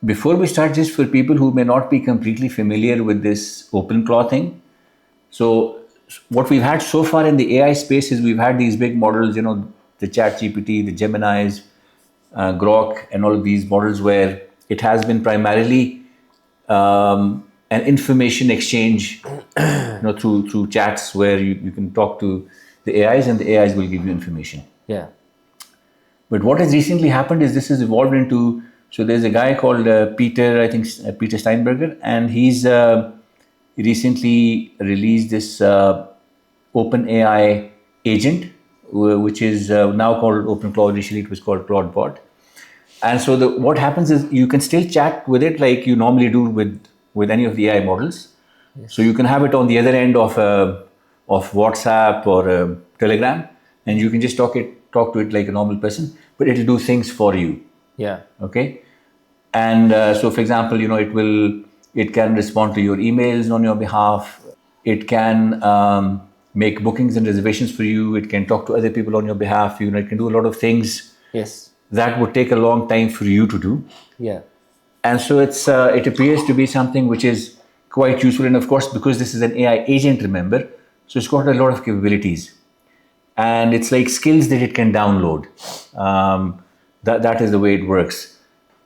before we start, just for people who may not be completely familiar with this OpenClaw thing, so what we've had so far in the AI space is we've had these big models, the ChatGPT, the Geminis, Grok, and all of these models where it has been primarily an information exchange, through chats where you can talk to the AIs and the AIs will give you information. Yeah. But what has recently happened is this has evolved into, so there's a guy called Peter Steinberger, and he's recently released this Open AI agent, which is now called OpenClaw. Initially it was called CloudBot. And so what happens is you can still chat with it like you normally do with any of the AI models. Yes. So you can have it on the other end of WhatsApp or Telegram, and you can just talk to it like a normal person, but it'll do things for you. Yeah. Okay. And so, for example, it can respond to your emails on your behalf. It can make bookings and reservations for you. It can talk to other people on your behalf. It can do a lot of things. Yes. That would take a long time for you to do. Yeah. And so it appears to be something which is quite useful. And of course, because this is an AI agent, remember, so it's got a lot of capabilities. And it's like skills that it can download. That is the way it works.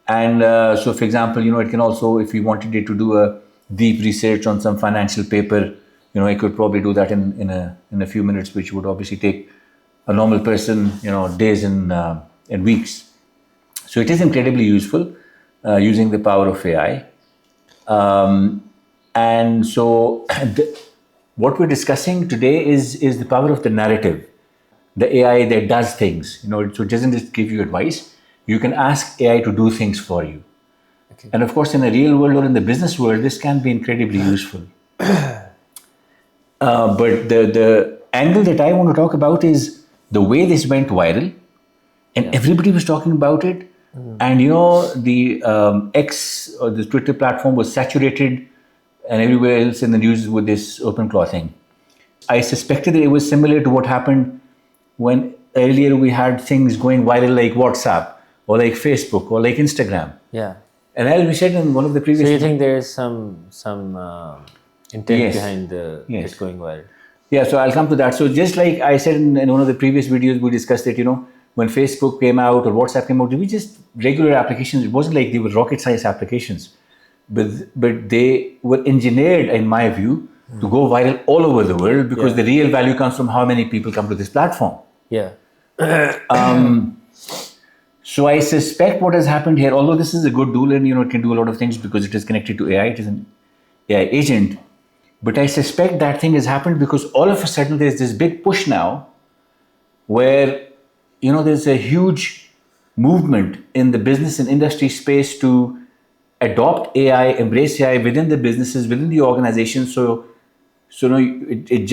And so, for example, it can also, if you wanted it to do a deep research on some financial paper, it could probably do that in a few minutes, which would obviously take a normal person, days and weeks. So it is incredibly useful using the power of AI. And so what we're discussing today is the power of the narrative, the AI that does things. So it doesn't just give you advice. You can ask AI to do things for you. Okay. And of course, in the real world or in the business world, this can be incredibly useful. But the angle that I want to talk about is the way this went viral, and everybody was talking about it. And the X or the Twitter platform was saturated, and everywhere else in the news with this OpenClaw thing. I suspected that it was similar to what happened when earlier we had things going viral like WhatsApp or like Facebook or like Instagram. Yeah. And as we said in one of the previous... So you think there is some intent behind it going viral? Yeah, so I'll come to that. So just like I said in one of the previous videos, we discussed that, when Facebook came out or WhatsApp came out, they were just regular applications. It wasn't like they were rocket science applications. But they were engineered, in my view, to go viral all over the world because the real value comes from how many people come to this platform. Yeah. So I suspect what has happened here, although this is a good tool and it can do a lot of things because it is connected to AI, it is an AI agent. But I suspect that thing has happened because all of a sudden there's this big push now where there's a huge movement in the business and industry space to adopt AI, embrace AI within the businesses, within the organization. So it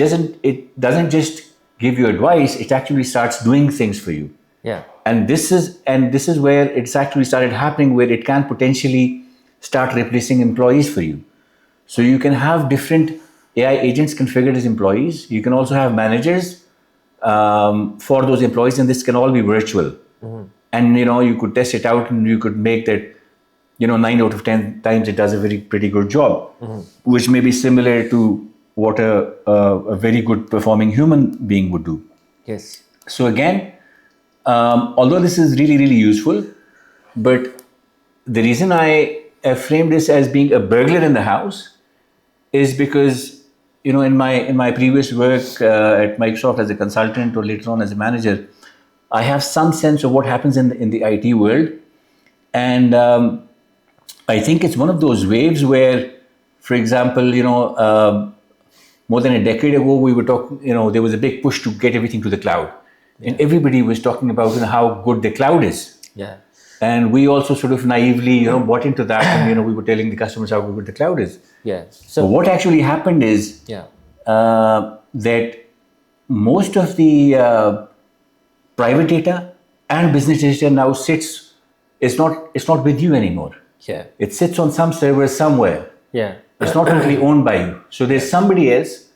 doesn't just give you advice, it actually starts doing things for you. Yeah. And this is where it's actually started happening, where it can potentially start replacing employees for you. So you can have different AI agents configured as employees. You can also have managers for those employees, and this can all be virtual. Mm-hmm. And you could test it out, and you could make that 9 out of 10 times it does a pretty good job, which may be similar to what a very good performing human being would do. Yes. So again, although this is really, really useful, but the reason I framed this as being a burglar in the house is because, in my previous work at Microsoft as a consultant or later on as a manager, I have some sense of what happens in the IT world. And I think it's one of those waves where, for example, more than a decade ago, we were talking, there was a big push to get everything to the cloud. Yeah. And everybody was talking about how good the cloud is. Yeah. And we also sort of naively, bought into that, and we were telling the customers how good the cloud is. Yeah. So what actually happened is that most of the private data and business data now it's not with you anymore. Yeah. It sits on some server somewhere. Yeah. It's not totally owned by you. So there's somebody else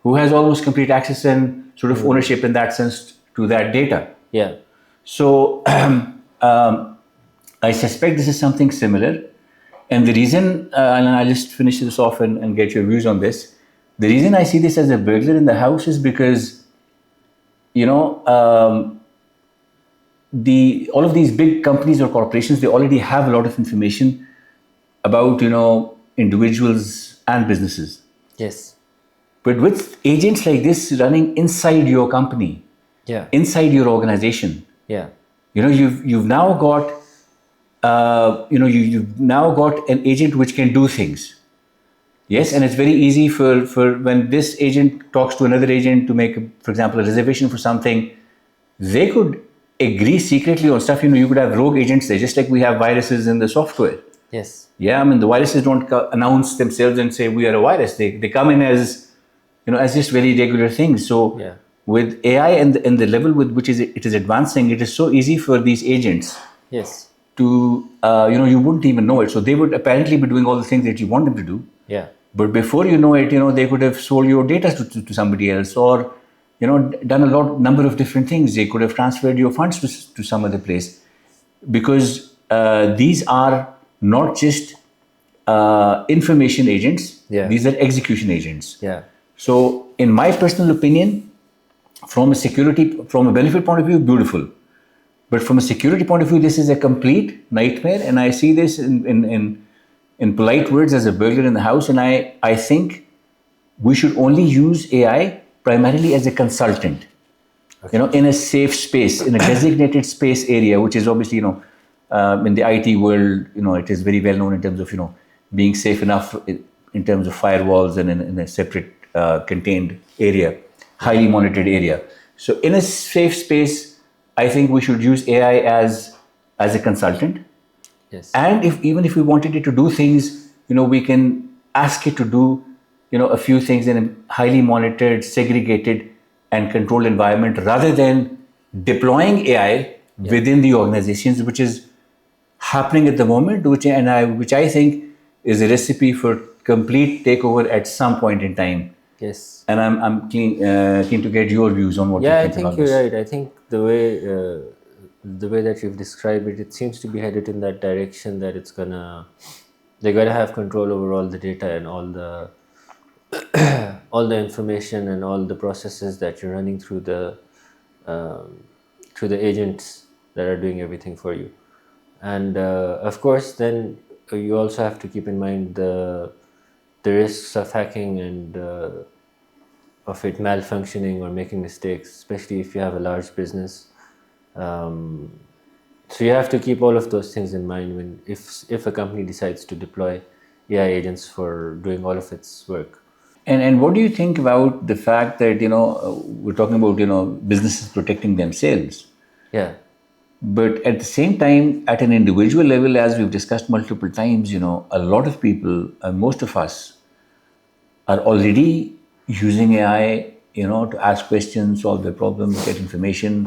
who has almost complete access and sort of ownership in that sense to that data. Yeah. So I suspect this is something similar. And the reason, and I'll just finish this off and get your views on this. The reason I see this as a burglar in the house is because, you know, all of these big companies or corporations, they already have a lot of information about, individuals and businesses. Yes. But with agents like this running inside your company, Yeah. inside your organization, Yeah. you've now got, you've now got an agent which can do things. Yes, and it's very easy for when this agent talks to another agent to make, for example, a reservation for something, they could agree secretly on stuff. You could have rogue agents there, just like we have viruses in the software. Yes. Yeah, I mean, the viruses don't announce themselves and say we are a virus. They come in as, as just very regular things. So Yeah. with AI and the level with which it is advancing, it is so easy for these agents Yes. to, you wouldn't even know it. So they would apparently be doing all the things that you want them to do. Yeah. But before you know it, they could have sold your data to somebody else, or, done a number of different things. They could have transferred your funds to some other place, because these are not just information agents. Yeah. These are execution agents. Yeah. So, in my personal opinion, from a benefit point of view, beautiful. But from a security point of view, this is a complete nightmare. And I see this in polite words as a burglar in the house. And I think we should only use AI primarily as a consultant, in a safe space, in a designated space area, which is obviously, in the IT world, it is very well known in terms of, being safe enough in terms of firewalls and in a separate contained area, highly monitored area. So in a safe space, I think we should use AI as a consultant. Yes. And even if we wanted it to do things, we can ask it to do, a few things in a highly monitored, segregated, and controlled environment, rather than deploying AI within the organizations, which is happening at the moment, which I think is a recipe for complete takeover at some point in time. Yes. And I'm keen to get your views on what you Yeah, I think think about you're this. right. I think the way that you've described it, it seems to be headed in that direction, that they're gonna have control over all the data and all the all the information and all the processes that you're running through the agents that are doing everything for you. And of course, then you also have to keep in mind the risks of hacking and of it malfunctioning or making mistakes, especially if you have a large business. So you have to keep all of those things in mind when if a company decides to deploy AI agents for doing all of its work. And what do you think about the fact that, we're talking about, businesses protecting themselves? Yeah. But at the same time, at an individual level, as we've discussed multiple times, a lot of people, most of us, are already using AI, to ask questions, solve their problems, get information,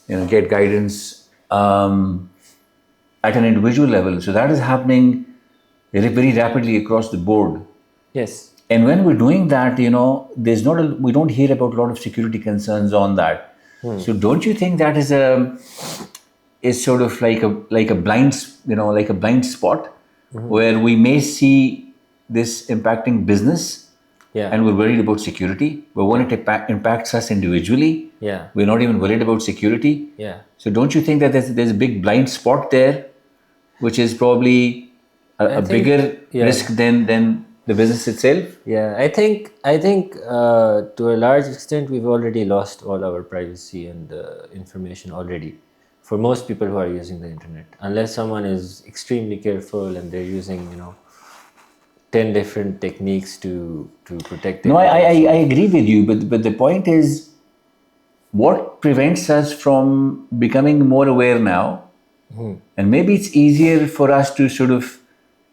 get guidance at an individual level. So that is happening very rapidly across the board. Yes. And when we're doing that, we don't hear about a lot of security concerns on that. So don't you think that is sort of like a blind spot where we may see this impacting business, Yeah. and we're worried about security, but when it impacts us individually, Yeah. we're not even worried about security. Yeah. So don't you think that there's a big blind spot there, which is probably a think- bigger yeah. risk than the business itself? Yeah, I think to a large extent we've already lost all our privacy and information already. For most people who are using the internet, unless someone is extremely careful and they're using 10 different techniques to protect their No, I information. agree with you, but the point is, what prevents us from becoming more aware now? And maybe it's easier for us to sort of,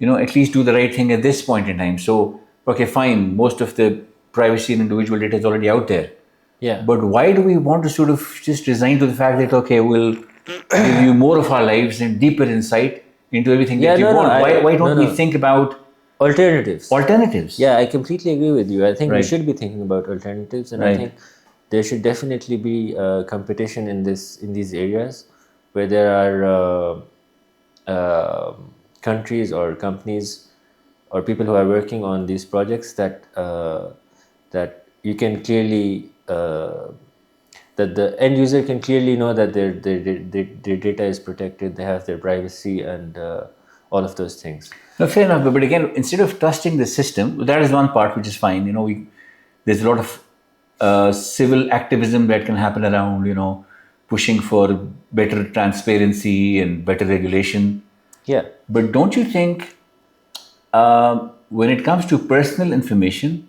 at least do the right thing at this point in time. So, okay, fine, most of the privacy and individual data is already out there. Yeah. But why do we want to sort of just resign to the fact that, okay, we'll give you more of our lives and deeper insight into everything that you want? Why don't we think about alternatives? Yeah, I completely agree with you. I think we Right. should be thinking about alternatives, and I Right. think there should definitely be competition in these areas where there are countries or companies or people who are working on these projects that you can clearly that the end user can clearly know that their data is protected, they have their privacy, and all of those things. No, fair enough. But again, instead of trusting the system, that is one part which is fine. There's a lot of civil activism that can happen around, pushing for better transparency and better regulation. Yeah. But don't you think, when it comes to personal information,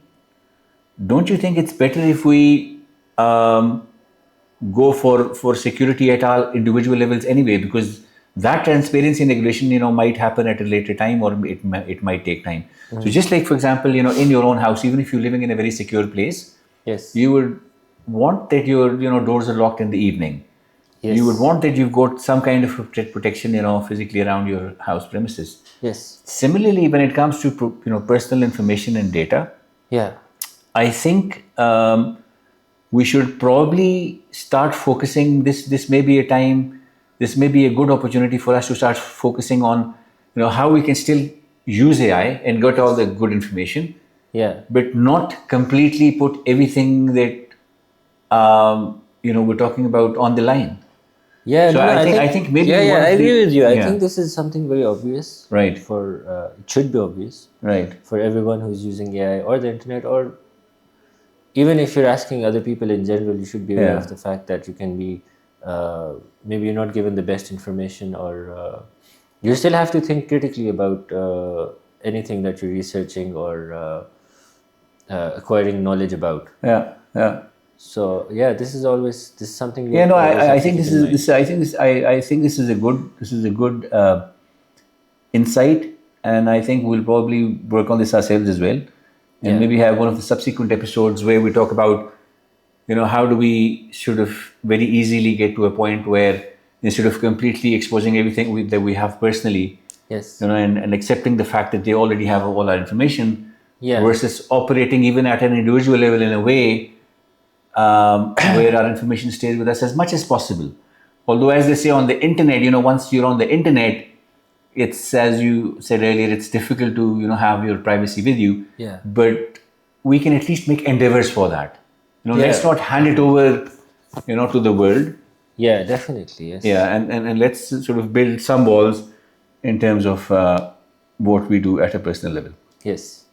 don't you think it's better if we go for security at all individual levels anyway? Because that transparency and regulation, might happen at a later time, or it might take time. So just like, for example, in your own house, even if you're living in a very secure place, Yes. you would want that your doors are locked in the evening. Yes. You would want that you've got some kind of protection, physically around your house premises. Yes. Similarly, when it comes to personal information and data, Yeah. I think we should probably start focusing. This may be a time. This may be a good opportunity for us to start focusing on, how we can still use AI and get all the good information, Yeah. but not completely put everything that we're talking about on the line. Yeah, So no, I think maybe yeah, one I of the- agree with you. I yeah. think this is something very obvious. Right. It should be obvious Right. for everyone who's using AI or the internet, or even if you're asking other people in general, you should be aware Yeah. of the fact that you can be maybe you're not given the best information, or you still have to think critically about anything that you're researching or acquiring knowledge about. Yeah. Yeah. So yeah, this is something. Yeah, no, always have I to think keep this in is mind. this. I think this is a good insight, and I think we'll probably work on this ourselves as well, and Yeah. maybe have one of the subsequent episodes where we talk about, how do we sort of very easily get to a point where, instead of completely exposing everything that we have personally, Yes. and accepting the fact that they already have all our information, Yeah. versus operating even at an individual level in a way where our information stays with us as much as possible. Although, as they say on the internet, once you're on the internet, it's, as you said earlier, it's difficult to have your privacy with you. Yeah. But we can at least make endeavors for that. Let's Yeah. not hand it over, to the world. Yeah, definitely. Yes. Yeah, and let's sort of build some walls in terms of what we do at a personal level. Yes.